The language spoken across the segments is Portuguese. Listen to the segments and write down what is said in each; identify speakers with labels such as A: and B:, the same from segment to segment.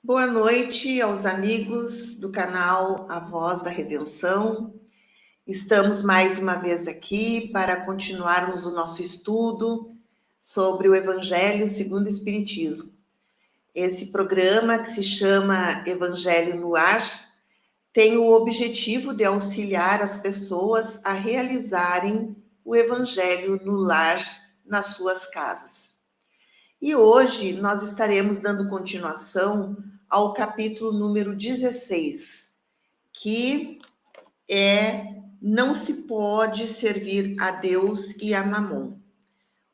A: Boa noite aos amigos do canal A Voz da Redenção. Estamos mais uma vez aqui para continuarmos o nosso estudo sobre o Evangelho segundo o Espiritismo. Esse programa, que se chama Evangelho no Ar, tem o objetivo de auxiliar as pessoas a realizarem o Evangelho no lar, nas suas casas. E hoje nós estaremos dando continuação ao capítulo número 16, que é Não se pode servir a Deus e a Mamon.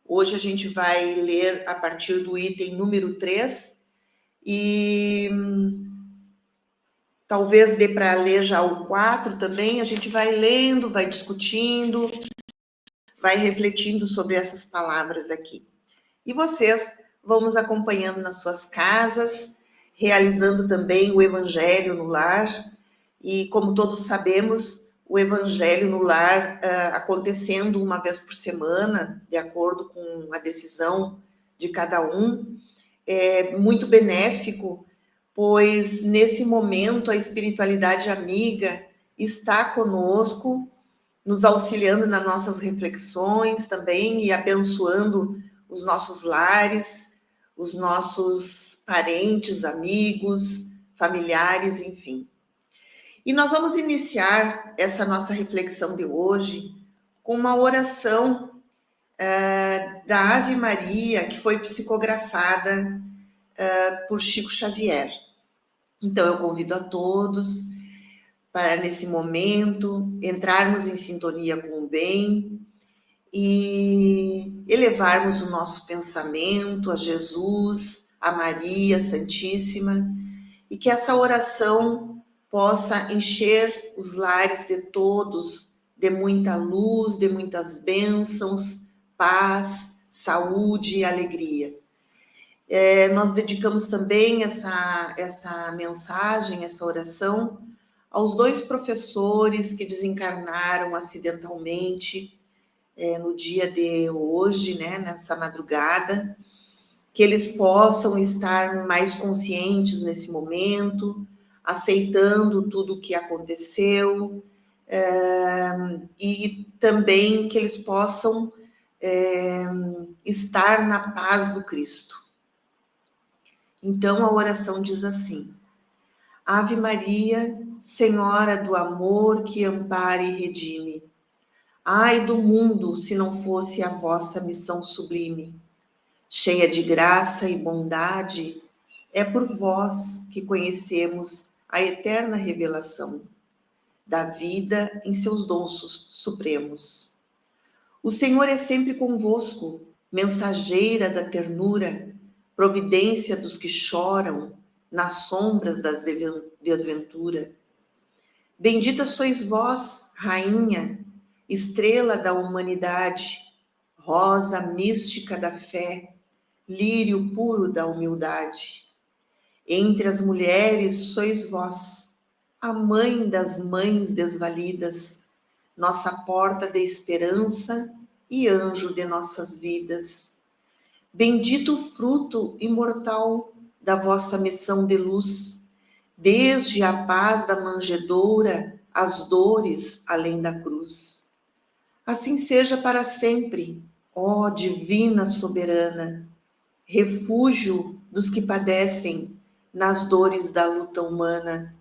A: Hoje a gente vai ler a partir do item número 3 e talvez dê para ler já o 4 também. A gente vai lendo, vai discutindo, vai refletindo sobre essas palavras aqui. E vocês vão nos acompanhando nas suas casas, realizando também o Evangelho no lar. E como todos sabemos, o Evangelho no lar acontecendo uma vez por semana, de acordo com a decisão de cada um, é muito benéfico, pois nesse momento a espiritualidade amiga está conosco, nos auxiliando nas nossas reflexões também e abençoando os nossos lares, os nossos parentes, amigos, familiares, enfim. E nós vamos iniciar essa nossa reflexão de hoje com uma oração da Ave Maria, que foi psicografada por Chico Xavier. Então, eu convido a todos para, nesse momento, entrarmos em sintonia com o bem e elevarmos o nosso pensamento a Jesus, a Maria Santíssima, e que essa oração possa encher os lares de todos de muita luz, de muitas bênçãos, paz, saúde e alegria. Nós dedicamos também essa mensagem, essa oração, aos 2 professores que desencarnaram acidentalmente no dia de hoje, né, nessa madrugada, que eles possam estar mais conscientes nesse momento, aceitando tudo o que aconteceu, e também que eles possam estar na paz do Cristo. Então a oração diz assim: Ave Maria, Senhora do amor que ampara e redime. Ai do mundo, se não fosse a vossa missão sublime. Cheia de graça e bondade, é por vós que conhecemos a eterna revelação da vida em seus dons supremos. O Senhor é sempre convosco, mensageira da ternura, providência dos que choram nas sombras das desventura. Bendita sois vós, Rainha, estrela da humanidade, rosa mística da fé, lírio puro da humildade. Entre as mulheres sois vós, a mãe das mães desvalidas, nossa porta de esperança e anjo de nossas vidas. Bendito o fruto imortal da vossa missão de luz, desde a paz da manjedoura às dores além da cruz. Assim seja para sempre, ó divina soberana, refúgio dos que padecem nas dores da luta humana.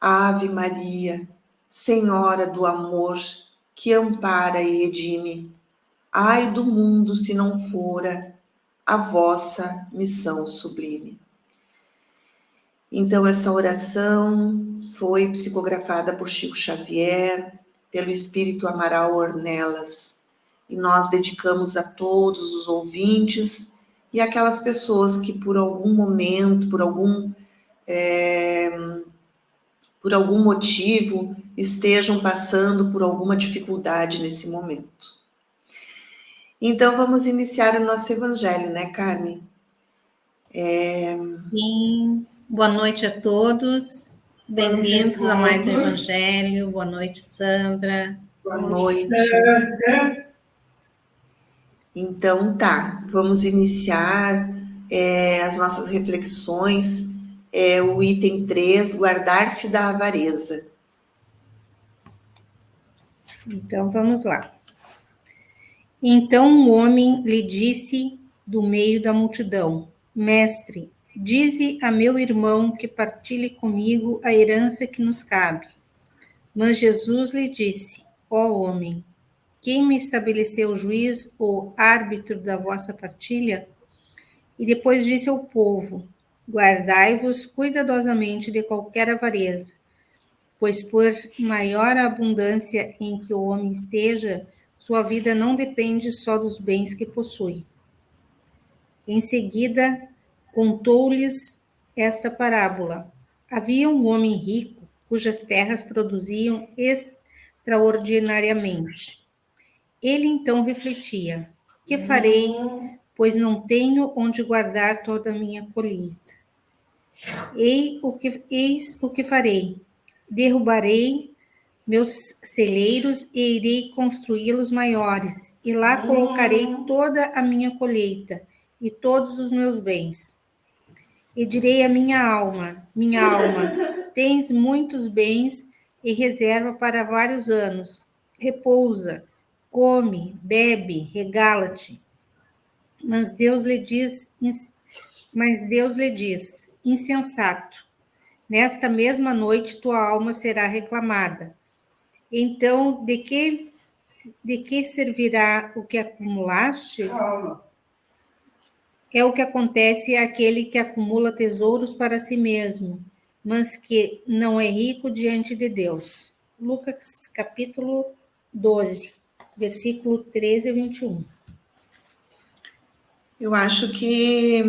A: Ave Maria, Senhora do amor, que ampara e redime. Ai do mundo se não fora a vossa missão sublime. Então, essa oração foi psicografada por Chico Xavier, pelo Espírito Amaral Ornelas, e nós dedicamos a todos os ouvintes e aquelas pessoas que por algum momento, por algum motivo, estejam passando por alguma dificuldade nesse momento. Então, vamos iniciar o nosso evangelho, né, Carmen?
B: Sim, boa noite a todos, bem-vindos a mais um evangelho. Boa noite, Sandra.
A: Boa noite. Então, tá, vamos iniciar as nossas reflexões é o item 3, guardar-se da avareza.
B: Então, vamos lá. Então um homem lhe disse do meio da multidão: Mestre, dize a meu irmão que partilhe comigo a herança que nos cabe. Mas Jesus lhe disse: Ó homem, quem me estabeleceu juiz ou árbitro da vossa partilha? E depois disse ao povo: Guardai-vos cuidadosamente de qualquer avareza, pois por maior a abundância em que o homem esteja, sua vida não depende só dos bens que possui. Em seguida, contou-lhes esta parábola. Havia um homem rico, cujas terras produziam extraordinariamente. Ele então refletia: que farei, pois não tenho onde guardar toda a minha colheita? Eis o que farei: derrubarei meus celeiros e irei construí-los maiores, e lá colocarei toda a minha colheita e todos os meus bens. E direi à minha alma, tens muitos bens e reserva para vários anos. Repousa, come, bebe, regala-te. Mas Deus lhe diz, insensato, nesta mesma noite tua alma será reclamada. Então, de que servirá o que acumulaste? É o que acontece àquele que acumula tesouros para si mesmo, mas que não é rico diante de Deus. Lucas, capítulo 12, versículo 13 a 21.
A: Eu acho que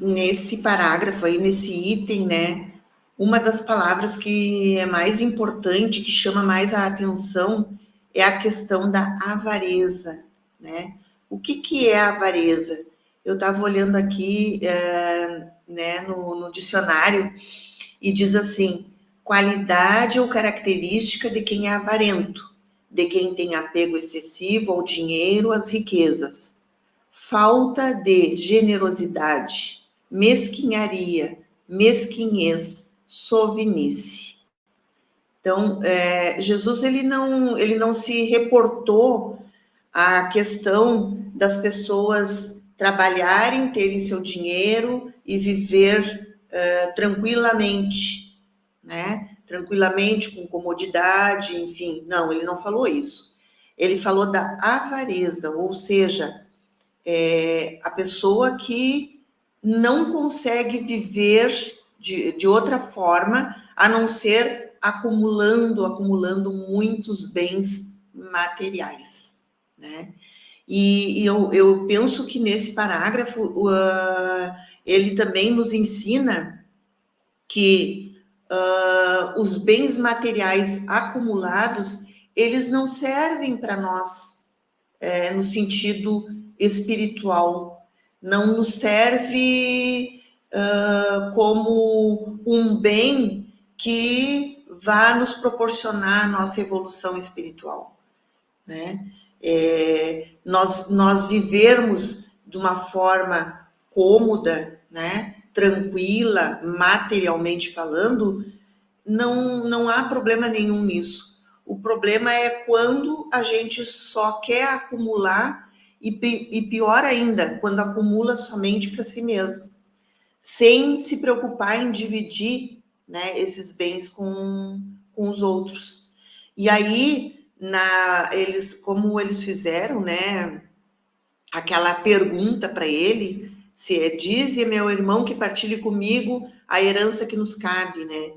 A: nesse parágrafo aí, nesse item, né, uma das palavras que é mais importante, que chama mais a atenção, é a questão da avareza, né? O que é a avareza? Eu estava olhando aqui, né, no dicionário, e diz assim: qualidade ou característica de quem é avarento, de quem tem apego excessivo ao dinheiro, às riquezas. Falta de generosidade, mesquinharia, mesquinhez, sovinice. Então, Jesus ele não se reportou à questão das pessoas trabalharem, terem seu dinheiro e viver tranquilamente, né? Tranquilamente, com comodidade, enfim. Não, ele não falou isso. Ele falou da avareza, ou seja, a pessoa que não consegue viver de outra forma a não ser acumulando muitos bens materiais, né? E eu penso que nesse parágrafo ele também nos ensina que os bens materiais acumulados eles não servem para nós no sentido espiritual, não nos serve como um bem que vá nos proporcionar a nossa evolução espiritual, né? Nós vivermos de uma forma cômoda, né? Tranquila, materialmente falando, não há problema nenhum nisso. O problema é quando a gente só quer acumular e pior ainda, quando acumula somente para si mesmo, sem se preocupar em dividir, né, esses bens com os outros. E aí, como eles fizeram, né, aquela pergunta para ele, se dize meu irmão que partilhe comigo a herança que nos cabe, né?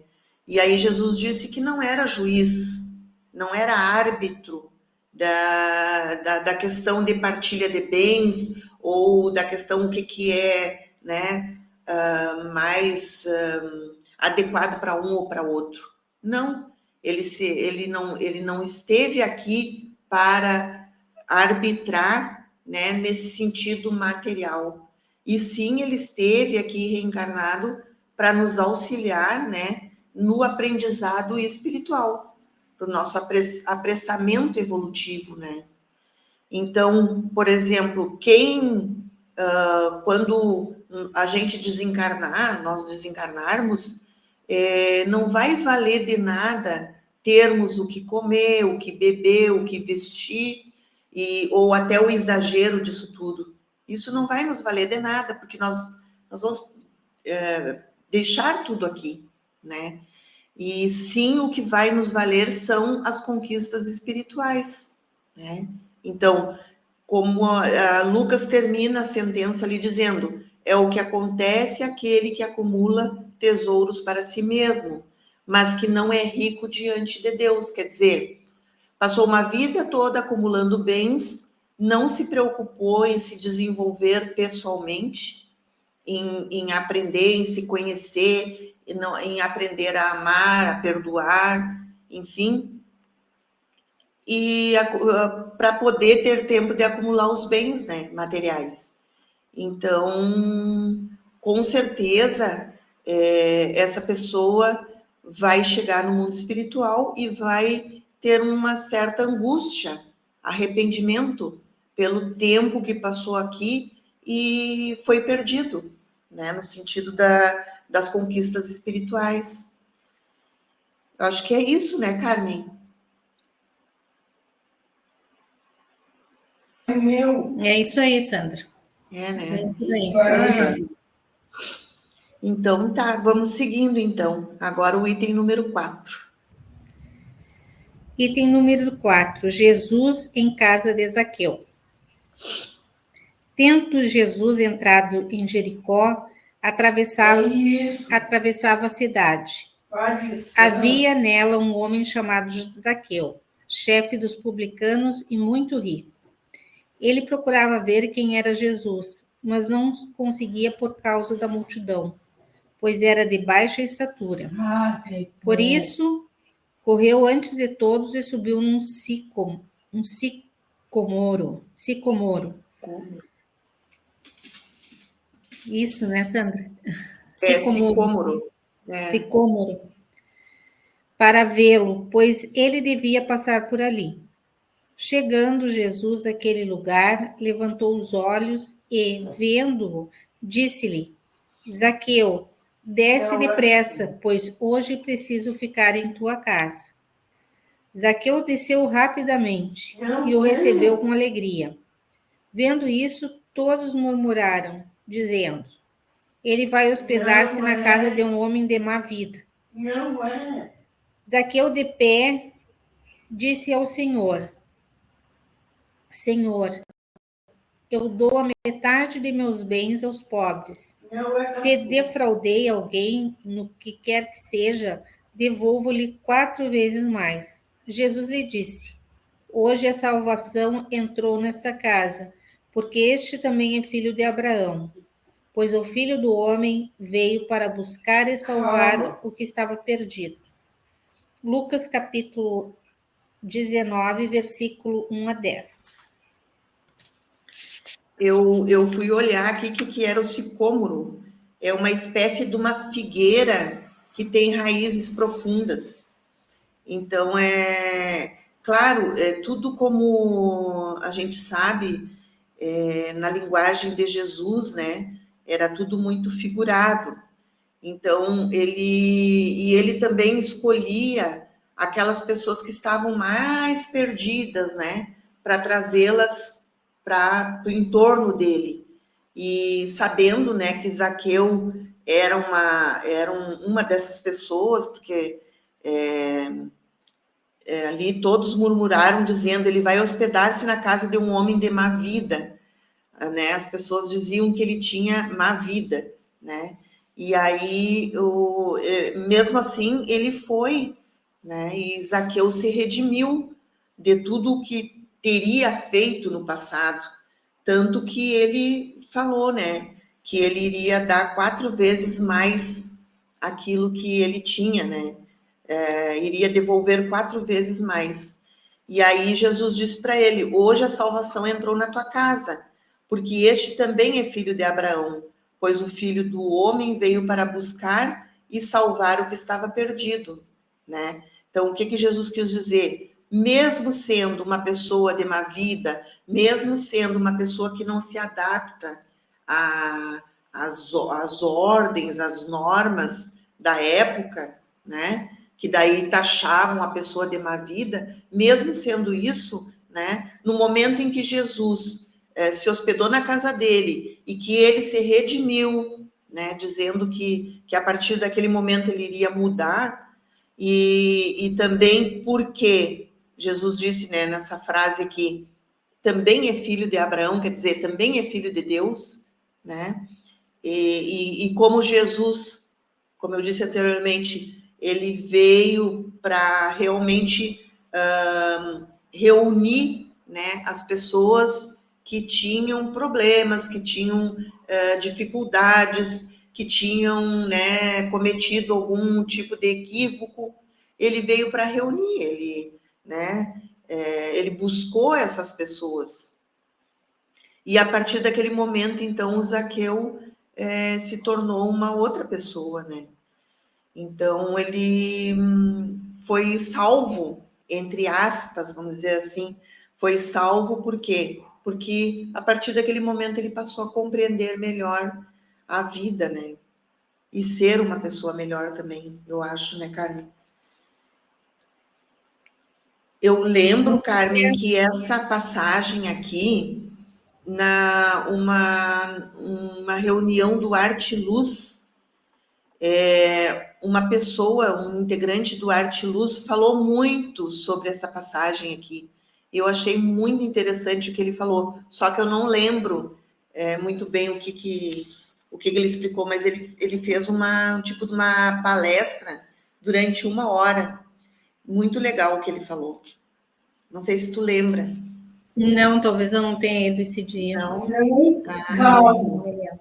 A: E aí Jesus disse que não era juiz, não era árbitro da questão de partilha de bens ou da questão o que é, né, mais adequado para um ou para outro. Não, ele não esteve aqui para arbitrar, né, nesse sentido material. E sim, ele esteve aqui reencarnado para nos auxiliar, né, no aprendizado espiritual, para o nosso apressamento evolutivo, né? Então, por exemplo, quando a gente desencarnar, nós desencarnarmos, não vai valer de nada termos o que comer, o que beber, o que vestir, ou até o exagero disso tudo. Isso não vai nos valer de nada, porque nós vamos deixar tudo aqui, né? E sim, o que vai nos valer são as conquistas espirituais, né? Então, como a Lucas termina a sentença ali dizendo, é o que acontece àquele que acumula tesouros para si mesmo, mas que não é rico diante de Deus. Quer dizer, passou uma vida toda acumulando bens, não se preocupou em se desenvolver pessoalmente, em aprender, em se conhecer, em aprender a amar, a perdoar, enfim, e para poder ter tempo de acumular os bens, né, materiais. Então, com certeza, essa pessoa vai chegar no mundo espiritual e vai ter uma certa angústia, arrependimento pelo tempo que passou aqui e foi perdido, né, no sentido das conquistas espirituais. Eu acho que é isso, né, Carmen?
B: É isso aí, Sandra.
A: É, né?
B: É por aí.
A: Então, tá, vamos seguindo, então. Agora o item número 4.
B: Item número 4. Jesus em casa de Zaqueu. Tendo Jesus entrado em Jericó, atravessava a cidade. Havia nela um homem chamado Zaqueu, chefe dos publicanos e muito rico. Ele procurava ver quem era Jesus, mas não conseguia por causa da multidão, pois era de baixa estatura. Por isso, correu antes de todos e subiu num sicomoro. Isso, né, Sandra?
A: Sicômoro.
B: Sicômoro. Para vê-lo, pois ele devia passar por ali. Chegando Jesus àquele lugar, levantou os olhos e, vendo-o, disse-lhe: Zaqueu, desce depressa, pois hoje preciso ficar em tua casa. Zaqueu desceu rapidamente e o recebeu com alegria. Vendo isso, todos murmuraram, dizendo: ele vai hospedar-se na casa de um homem de má vida. Zaqueu, de pé, disse ao Senhor: Senhor, eu dou a metade de meus bens aos pobres. Se defraudei alguém no que quer que seja, devolvo-lhe 4 vezes mais. Jesus lhe disse: hoje a salvação entrou nessa casa, porque este também é filho de Abraão. Pois o Filho do Homem veio para buscar e salvar o que estava perdido. Lucas capítulo 19, versículo 1 a 10.
A: Eu fui olhar aqui o que era o sicômoro. É uma espécie de uma figueira que tem raízes profundas. Então, claro, tudo como a gente sabe, na linguagem de Jesus, né? Era tudo muito figurado. Então, ele também escolhia aquelas pessoas que estavam mais perdidas, né? Para trazê-las para o entorno dele. E sabendo, né, que Zaqueu era uma dessas pessoas, porque ali todos murmuraram, dizendo, ele vai hospedar-se na casa de um homem de má vida, né? As pessoas diziam que ele tinha má vida, né? E aí, mesmo assim, ele foi, né? E Zaqueu se redimiu de tudo o que teria feito no passado, tanto que ele falou, né? Que ele iria dar 4 vezes mais aquilo que ele tinha, né? Iria devolver 4 vezes mais. E aí Jesus disse para ele: hoje a salvação entrou na tua casa, porque este também é filho de Abraão, pois o Filho do Homem veio para buscar e salvar o que estava perdido, né? Então, o que Jesus quis dizer? Mesmo sendo uma pessoa de má vida, mesmo sendo uma pessoa que não se adapta as ordens, as normas da época, né? Que daí taxavam a pessoa de má vida, mesmo sendo isso, né? No momento em que Jesus se hospedou na casa dele e que ele se redimiu, né? Dizendo que a partir daquele momento ele iria mudar, e também porque Jesus disse, né, nessa frase aqui, também é filho de Abraão, quer dizer, também é filho de Deus, né? E como Jesus, como eu disse anteriormente, ele veio para realmente reunir, né, as pessoas que tinham problemas, que tinham dificuldades, que tinham, né, cometido algum tipo de equívoco. Ele veio para reunir, né, ele buscou essas pessoas. E a partir daquele momento, então, o Zaqueu se tornou uma outra pessoa, né? Então, ele foi salvo, entre aspas, vamos dizer assim, foi salvo por quê? Porque a partir daquele momento ele passou a compreender melhor a vida, né? E ser uma pessoa melhor também, eu acho, né, Carmen? Eu lembro, Carmen, que essa passagem aqui, uma reunião do Arte Luz, uma pessoa, um integrante do Arte Luz, falou muito sobre essa passagem aqui. Eu achei muito interessante o que ele falou, só que eu não lembro muito bem o que ele explicou, mas ele fez um tipo de uma palestra durante 1 hora. Muito legal o que ele falou. Não sei se tu lembra.
B: Não, talvez eu não tenha ido esse dia.
A: Não.
B: Não me lembro.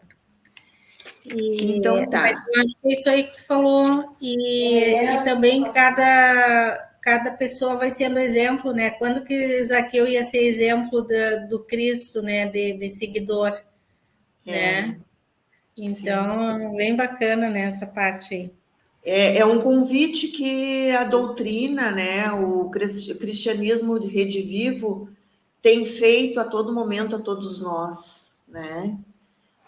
A: Então tá.
B: Mas eu acho que é isso aí que tu falou, e também cada pessoa vai sendo exemplo, né? Quando que Zaqueu ia ser exemplo do Cristo, né? De seguidor, né? Então, bem bacana, né, essa parte aí.
A: É um convite que a doutrina, né, o cristianismo de Rede Vivo tem feito a todo momento a todos nós, né?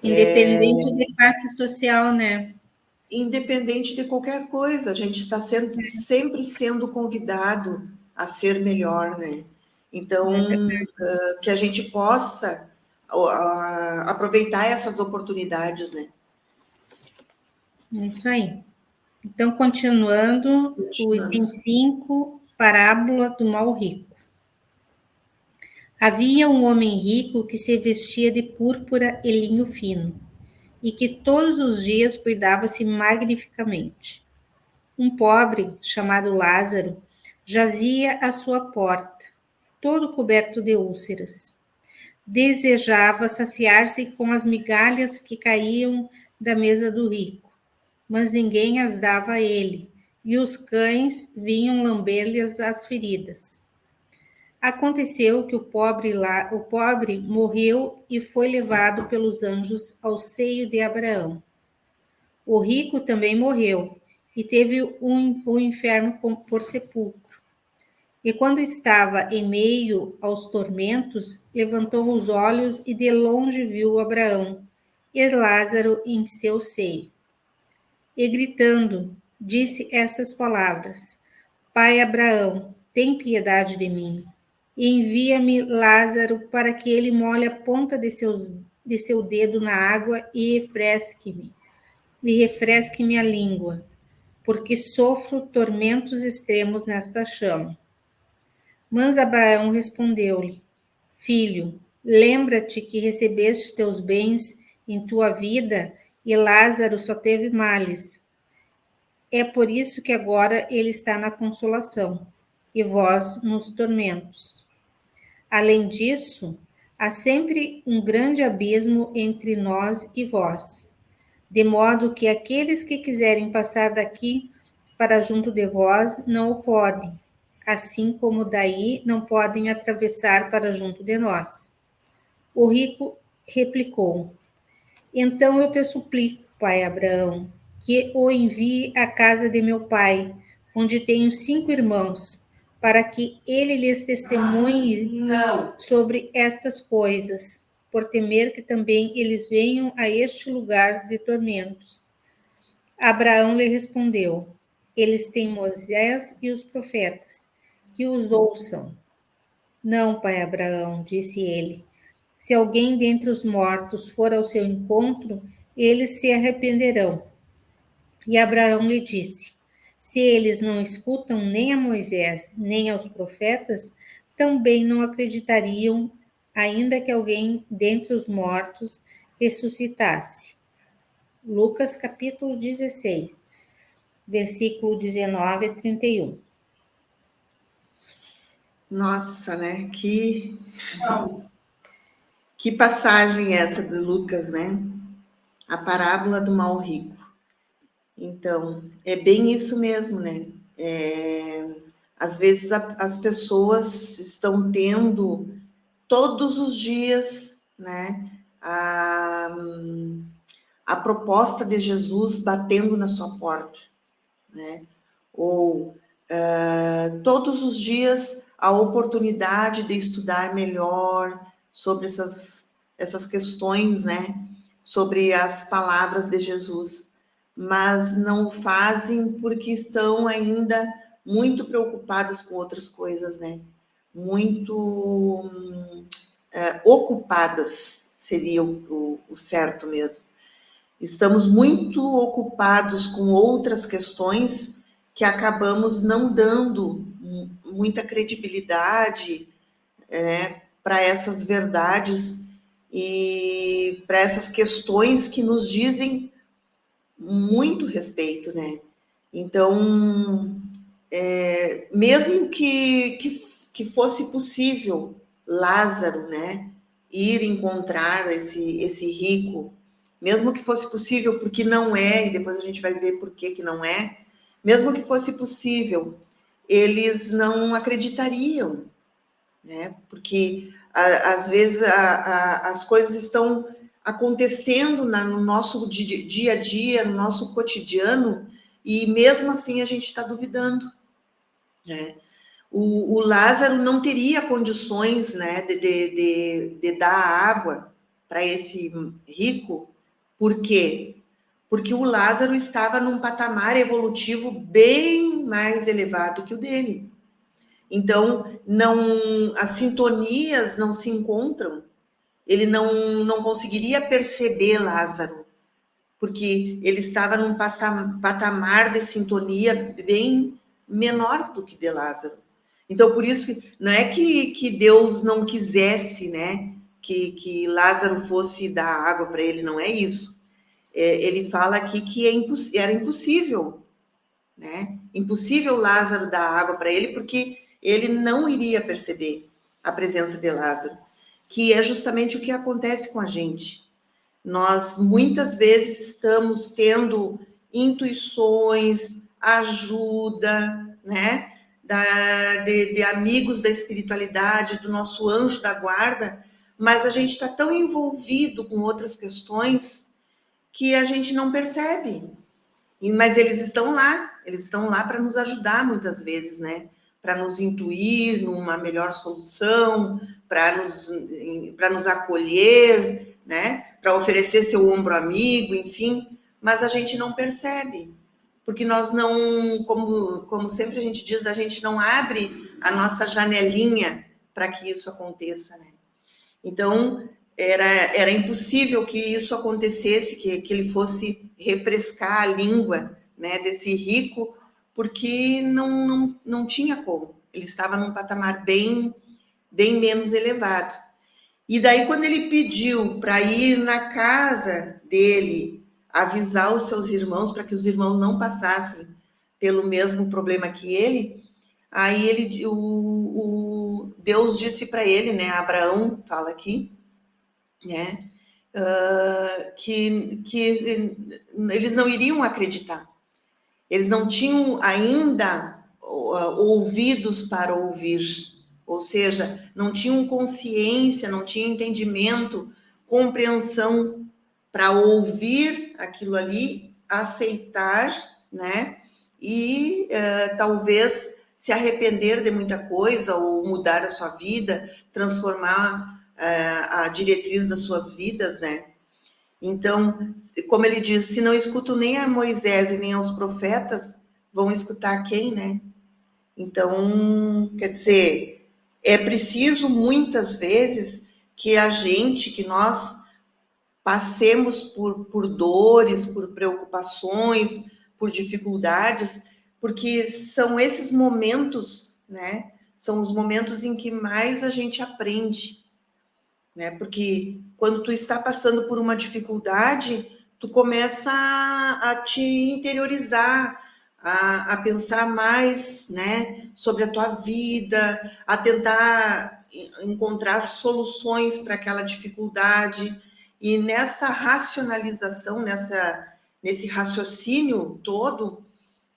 B: Independente de classe social, né?
A: Independente de qualquer coisa, a gente está sempre sendo convidado a ser melhor, né? Então, que a gente possa aproveitar essas oportunidades, né?
B: Isso aí. Então, continuando, o item 5, parábola do mal rico. Havia um homem rico que se vestia de púrpura e linho fino, e que todos os dias cuidava-se magnificamente. Um pobre, chamado Lázaro, jazia à sua porta, todo coberto de úlceras. Desejava saciar-se com as migalhas que caíam da mesa do rico, mas ninguém as dava a ele, e os cães vinham lamber-lhe as feridas. Aconteceu que o pobre morreu e foi levado pelos anjos ao seio de Abraão. O rico também morreu e teve o inferno por sepulcro. E quando estava em meio aos tormentos, levantou os olhos e de longe viu Abraão e Lázaro em seu seio. E gritando, disse essas palavras: Pai Abraão, tem piedade de mim. E envia-me Lázaro para que ele molhe a ponta de seu dedo na água e refresque-me a língua, porque sofro tormentos extremos nesta chama. Mas Abraão respondeu-lhe: Filho, lembra-te que recebeste teus bens em tua vida e Lázaro só teve males. É por isso que agora ele está na consolação e vós nos tormentos. Além disso, há sempre um grande abismo entre nós e vós, de modo que aqueles que quiserem passar daqui para junto de vós não o podem, assim como daí não podem atravessar para junto de nós. O rico replicou: Então eu te suplico, pai Abraão, que o envie à casa de meu pai, onde tenho 5 irmãos, para que ele lhes testemunhe sobre estas coisas, por temer que também eles venham a este lugar de tormentos. Abraão lhe respondeu: eles têm Moisés e os profetas, que os ouçam. Não, pai Abraão, disse ele. Se alguém dentre os mortos for ao seu encontro, eles se arrependerão. E Abraão lhe disse: se eles não escutam nem a Moisés, nem aos profetas, também não acreditariam, ainda que alguém dentre os mortos ressuscitasse. Lucas capítulo 16, versículo 19 a 31.
A: Nossa, né? Que passagem essa do Lucas, né? A parábola do mal rico. Então, é bem isso mesmo, né? Às vezes as pessoas estão tendo todos os dias, né? A proposta de Jesus batendo na sua porta, né? Ou todos os dias a oportunidade de estudar melhor sobre essas questões, né? Sobre as palavras de Jesus, mas não fazem porque estão ainda muito preocupadas com outras coisas, né? Muito ocupadas seria o certo mesmo. Estamos muito ocupados com outras questões que acabamos não dando muita credibilidade, né, para essas verdades e para essas questões que nos dizem muito respeito, né? Então, mesmo que fosse possível Lázaro, né, ir encontrar esse rico, mesmo que fosse possível, porque não é, e depois a gente vai ver por que não é, mesmo que fosse possível, eles não acreditariam, né? Porque às vezes as coisas estão acontecendo no nosso dia a dia, no nosso cotidiano, e mesmo assim a gente está duvidando, né? O Lázaro não teria condições, né, de dar água para esse rico. Por quê? Porque o Lázaro estava num patamar evolutivo bem mais elevado que o dele. Então, as sintonias não se encontram. Ele não conseguiria perceber Lázaro, porque ele estava num patamar de sintonia bem menor do que de Lázaro. Então, por isso que não é que Deus não quisesse, né, que Lázaro fosse dar água para ele, não é isso. Ele fala aqui que era impossível, né? Impossível Lázaro dar água para ele, porque ele não iria perceber a presença de Lázaro, que é justamente o que acontece com a gente. Nós muitas vezes estamos tendo intuições, ajuda, né? De amigos da espiritualidade, do nosso anjo da guarda, mas a gente está tão envolvido com outras questões que a gente não percebe. Mas eles estão lá para nos ajudar muitas vezes, né? Para nos intuir numa melhor solução, para nos acolher, né? Para oferecer seu ombro amigo, enfim. Mas a gente não percebe, porque nós não, como sempre a gente diz, a gente não abre a nossa janelinha para que isso aconteça, né? Então, era impossível que isso acontecesse, que ele fosse refrescar a língua, né, desse rico, porque não tinha como. Ele estava num patamar bem menos elevado. E daí, quando ele pediu para ir na casa dele, avisar os seus irmãos, para que os irmãos não passassem pelo mesmo problema que ele, aí o Deus disse para ele, né, Abraão fala aqui, né, que eles não iriam acreditar. Eles não tinham ainda ouvidos para ouvir, ou seja, não tinham consciência, não tinham entendimento, compreensão para ouvir aquilo ali, aceitar, né? E talvez se arrepender de muita coisa ou mudar a sua vida, transformar a diretriz das suas vidas, né? Então, como ele diz, se não escutam nem a Moisés e nem aos profetas, vão escutar quem, né? Então, quer dizer, é preciso muitas vezes que que nós passemos por dores, por preocupações, por dificuldades, porque são esses momentos, né? São os momentos em que mais a gente aprende, né? Porque quando tu está passando por uma dificuldade, tu começa a te interiorizar, a pensar mais, né, sobre a tua vida, a tentar encontrar soluções para aquela dificuldade. E nessa racionalização, nesse raciocínio todo,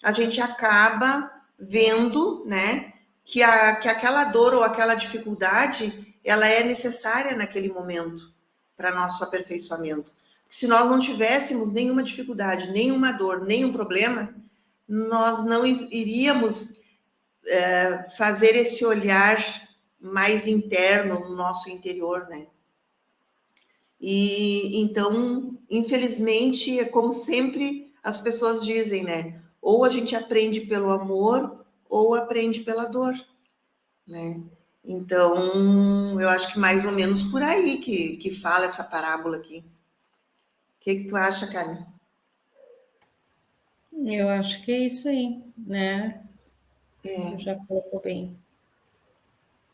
A: a gente acaba vendo, né, que aquela dor ou aquela dificuldade ela é necessária naquele momento para nosso aperfeiçoamento. Porque se nós não tivéssemos nenhuma dificuldade, nenhuma dor, nenhum problema, nós não iríamos fazer esse olhar mais interno no nosso interior, né? E então, infelizmente, é como sempre as pessoas dizem, né? Ou a gente aprende pelo amor, ou aprende pela dor, né? Então, eu acho que mais ou menos por aí que fala essa parábola aqui. O que tu acha, Karen?
B: Eu acho que é isso aí, né? Já colocou bem.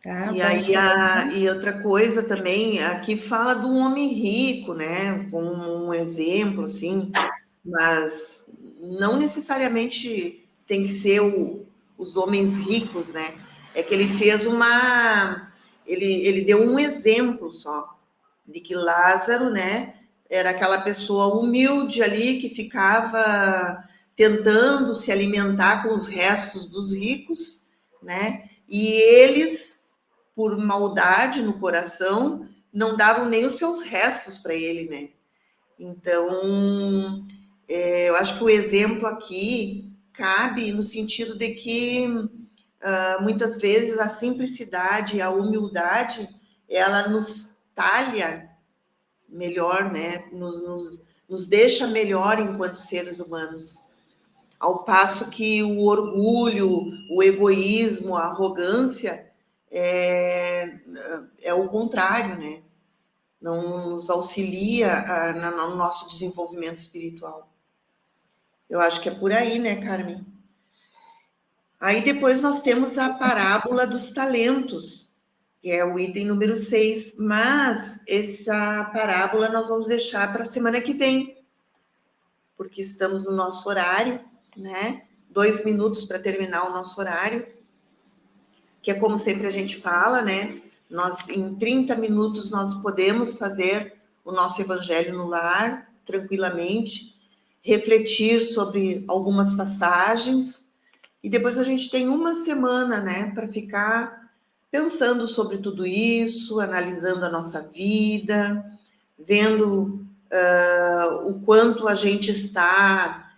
B: Tá,
A: E
B: vamos
A: aí,
B: continuar.
A: e outra coisa também, aqui fala do homem rico, né? Como um exemplo, assim, mas não necessariamente tem que ser os homens ricos, né? É que ele fez ele deu um exemplo só, de que Lázaro, né, era aquela pessoa humilde ali que ficava tentando se alimentar com os restos dos ricos, né? E eles, por maldade no coração, não davam nem os seus restos para ele, né? Então, eu acho que o exemplo aqui cabe no sentido de que muitas vezes a simplicidade, a humildade, ela nos talha melhor, né? Nos deixa melhor enquanto seres humanos. Ao passo que o orgulho, o egoísmo, a arrogância é o contrário, né? Não nos auxilia no nosso desenvolvimento espiritual. Eu acho que é por aí, né, Carmen? Aí depois nós temos a parábola dos talentos, que é o item número 6. Mas essa parábola nós vamos deixar para a semana que vem, porque estamos no nosso horário, né? 2 minutos para terminar o nosso horário, que é como sempre a gente fala, né? Nós, em 30 minutos, nós podemos fazer o nosso evangelho no lar, tranquilamente, refletir sobre algumas passagens, e depois a gente tem uma semana, né, para ficar pensando sobre tudo isso, analisando a nossa vida, vendo o quanto a gente está,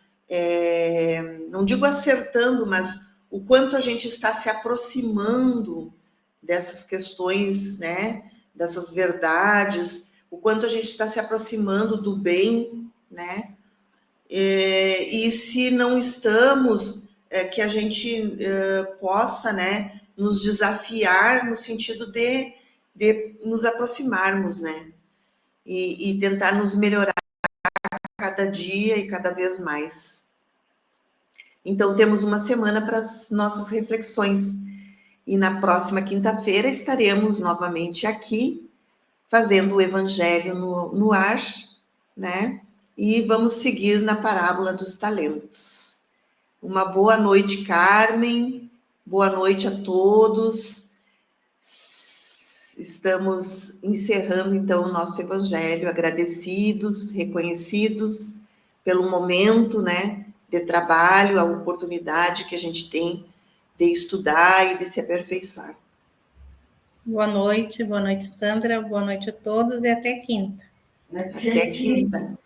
A: não digo acertando, mas o quanto a gente está se aproximando dessas questões, né, dessas verdades, o quanto a gente está se aproximando do bem, né? E se não estamos, que a gente possa, né, nos desafiar no sentido de nos aproximarmos, né? E tentar nos melhorar cada dia e cada vez mais. Então, temos uma semana para as nossas reflexões. E na próxima quinta-feira estaremos novamente aqui, fazendo o Evangelho no ar, né? E vamos seguir na parábola dos talentos. Uma boa noite, Carmen. Boa noite a todos. Estamos encerrando, então, o nosso Evangelho, agradecidos, reconhecidos pelo momento, né, de trabalho, a oportunidade que a gente tem de estudar e de se aperfeiçoar.
B: Boa noite, Sandra, boa noite a todos e até quinta.
A: Até quinta.